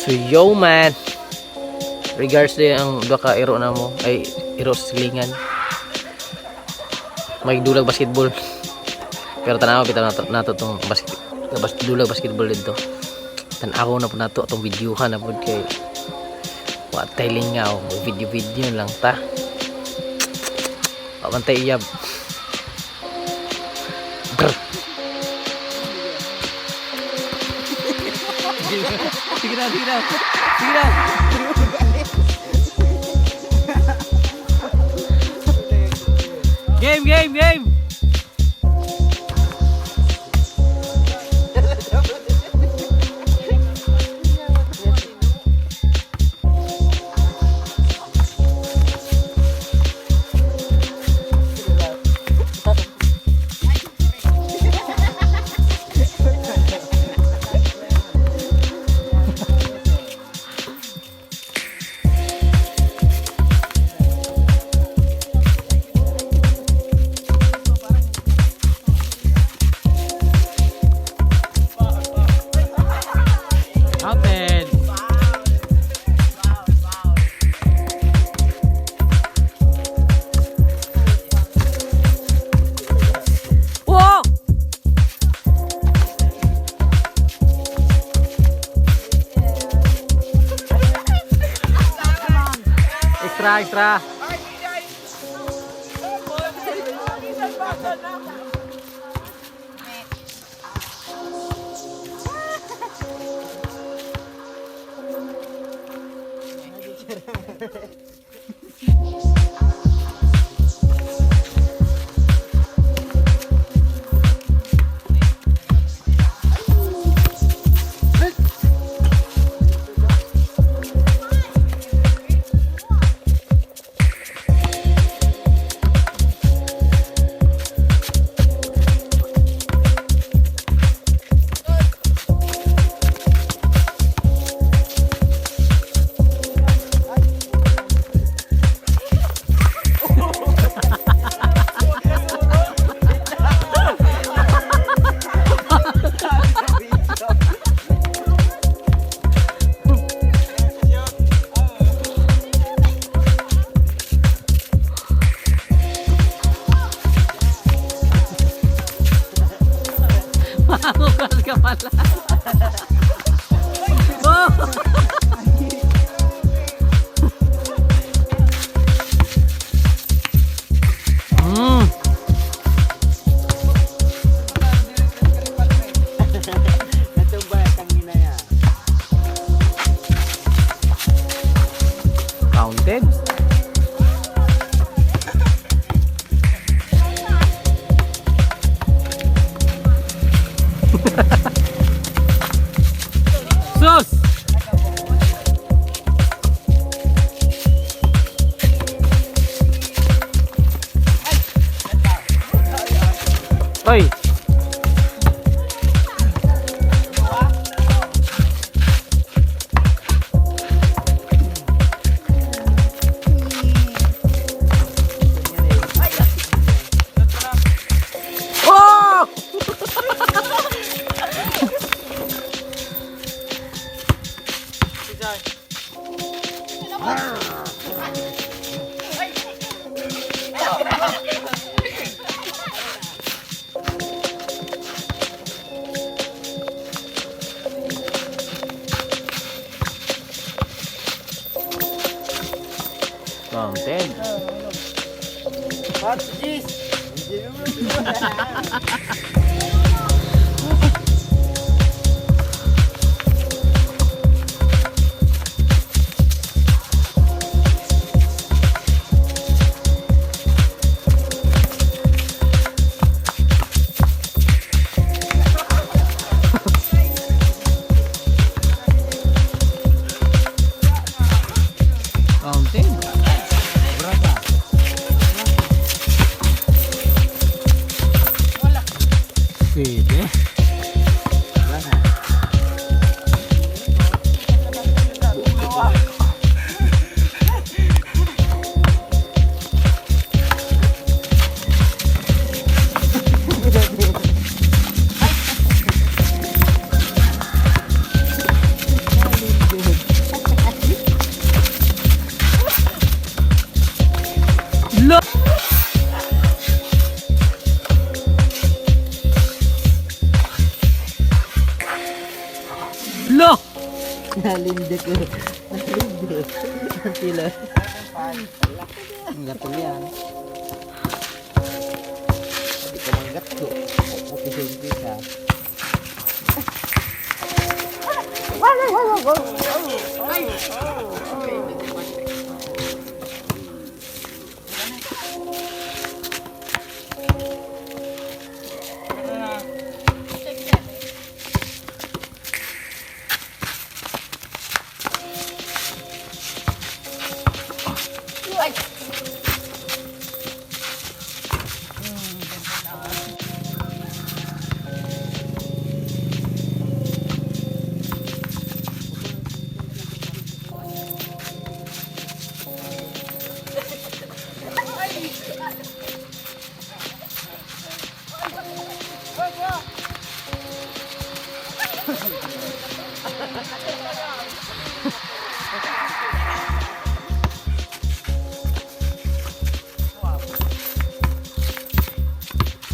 So yo man, regards din ang dua ka iro na mo ay iro sa silingan. May dulag basketball. Pero tanaw kita nato tong dulag basketball dito. Tanaw na po nato tong videohan na pod kay wa tay lingaw, video lang ta. Pamantay iyab. Sige na. Game. Open. Wow! Extra. Mamukas ka pala. Oh! Counted. Sus! Oi! Oh! Counted. Hot cheese. Counted. Nalinde ko. Nalinde. Ang tila. Ang gatol yan. Hindi ka manggat ko. Upis-upis.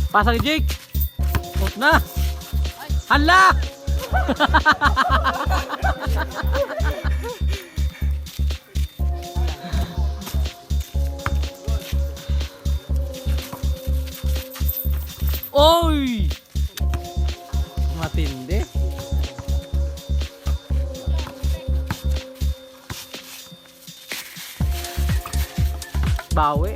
Pasang Jake. Out na. Hala. Oy. Matindi. Bawi.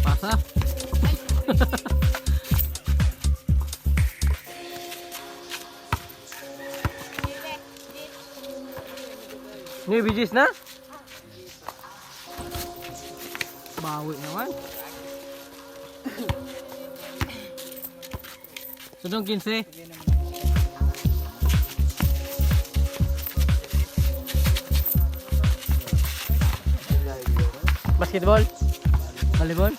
Pasa. Ini bijis na? Bawi naman. Sudong 15. Basketball? Volleyball?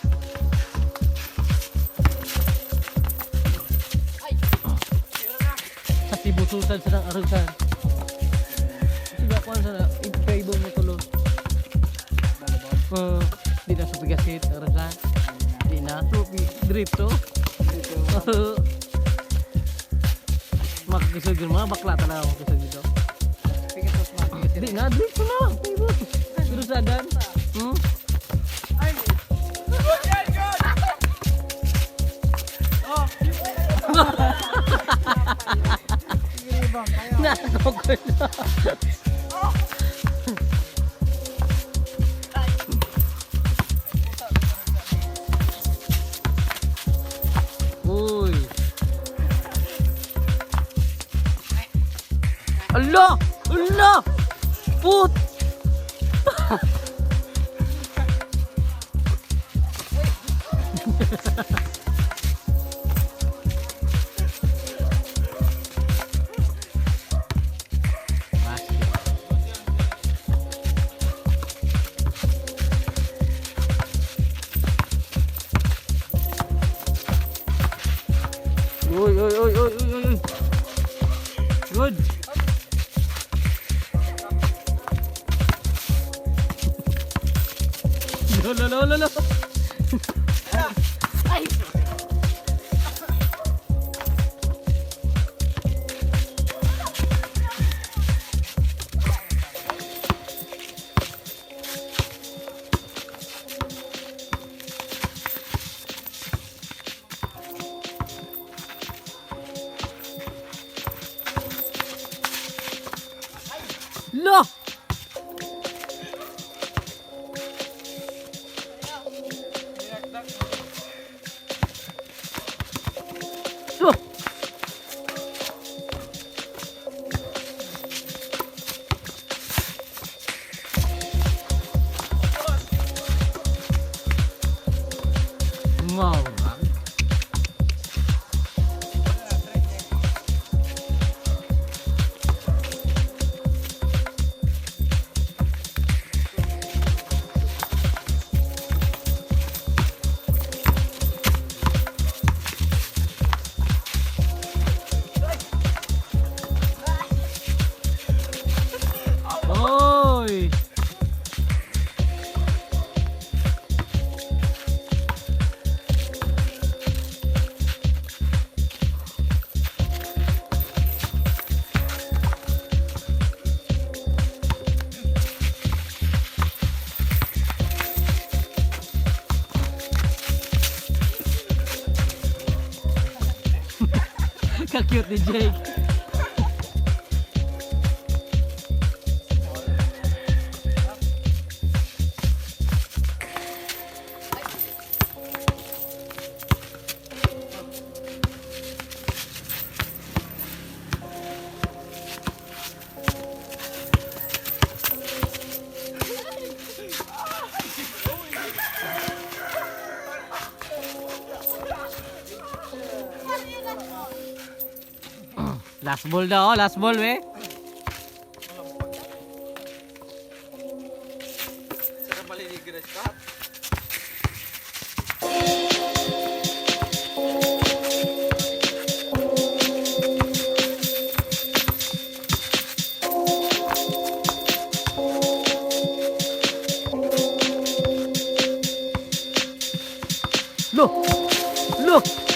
Sa tibututan sa ng arusan. Sudah ko sa ikaibo mo tulo. Di na sa pigasit arusan. Di na to drip to. Makikisog yun mga bakla talaga makikisog dito. Di na drip to na. Pero sadan. Nakakagod na. Uy. Allah! Allah! Put! Uy, uy, uy, uy, uy, uy. Good. Lo, lo, lo, lo. Ay. Lo! Lo! Wow. Pagka-cute ni Jake. Last ball daw, last ball we. Sarap maliligres ka. Look! Look!